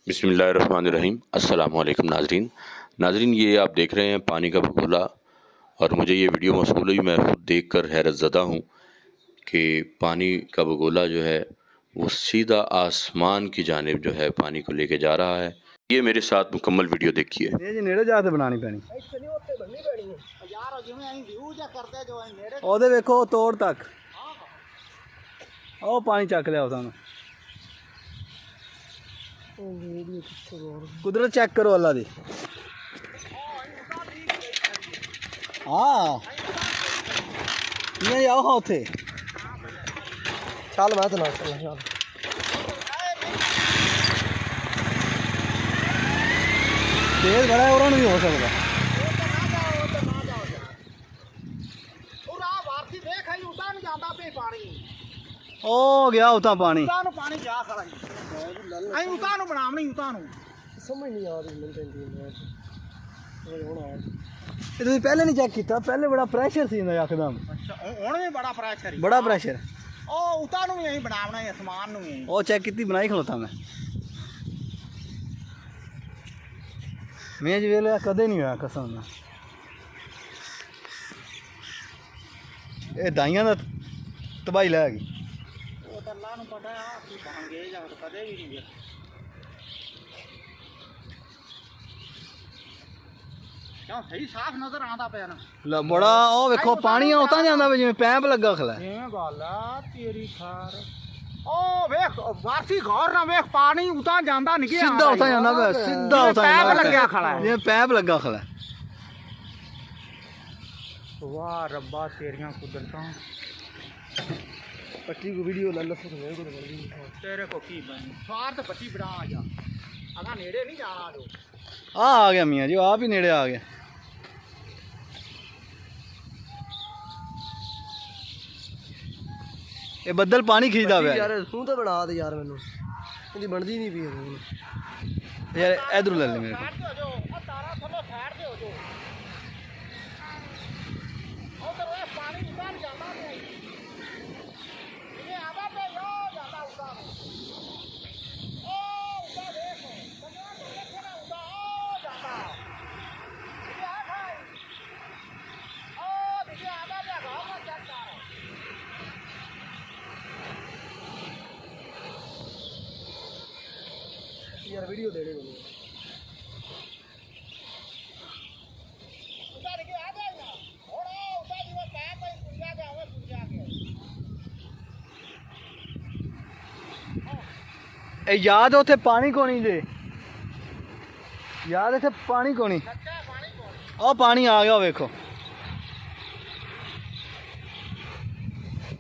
बिस्मिल्लाहिर्रहमानिर्रहीम। अस्सलाम वालेकुम नाजरीन, ये आप देख रहे हैं पानी का भगोला और मुझे ये वीडियो मौसूल हुई। मैं खुद देख कर हैरत ज़दा हूँ कि पानी का भगोला जो है वो सीधा आसमान की जानिब जो है पानी को लेके जा रहा है। ये मेरे साथ मुकम्मल वीडियो देखिए। ये जी नेड़े जाके बनानी पैनी ओदे वेखो तोड़ तक ओ पानी चक लिया उस कुदरत चेक करो अल्लाह दी। हाँ नहीं आओ हाँ उथे चल मैं तो ना चल तेज बड़ा है और नहीं हो सकता। ओ गया उता पानी पानी जा खड़ा आई उता नु बनावनी उता नु समझ नहीं आ रही मैं तुम पहले नहीं चेक किया? पहले बड़ा प्रेशर सी इंदा एकदम। अच्छा हुन भी बड़ा प्रेशर बड़ा प्रेशर ओ उता नु यही बनावना है आसमान नु ही ओ चेक कितनी बनाई खलोता मैं जी वेले कदे नहीं होया कसम ना। ये दाइयां दा तबाही लै गई ओ त अल्लाह नु पता है कि बन गए जा कदे भी नहीं गया क्यों सही साफ नजर आंदा पे ना ला बड़ा ओ वेखो पानी उता जांदा वे जिवें पैप लगा खला एवें गल आ तेरी खार ओ वेख वासी गौर ना वेख पानी उता जांदा नहीं गया सीधा उता जांदा वे सीधा उता पैप जांदा लग गया खड़ा है ये पैप लगा खला। वाह रब्बा तेरियां कुदरतां पट्टी को वीडियो ला लो तेरे को की बनी स्वार्थ पट्टी बड़ा आ जा अगा नेड़े नहीं जाना जो आ गया मियां जी आप ही नेड़े आ गए। ये बदल पानी खींचदा वे यार तू तो बना दे यार मैनू इदी बनदी नहीं पई यार इधर ले ले मेरे को तारा थल्ले साइड ते हो जो ओ तो वे पानी उतार जाता है ये आधा पे यो जाता उतार ओ उतार देखो कन्या तो देखे ना उतार ओ जाता ये आ भाई ओ देखिए आधा पे गांव में जाता है यार वीडियो दे दे बोलो उतार के आ जाएगा थोड़ा उतार दिवा पैप पे पुंजा के आवे पुंजा के ए याद उथे पानी कोनी जे याद इथे पानी कोनी अच्छा पानी कौन ओ पानी आ गया वेखो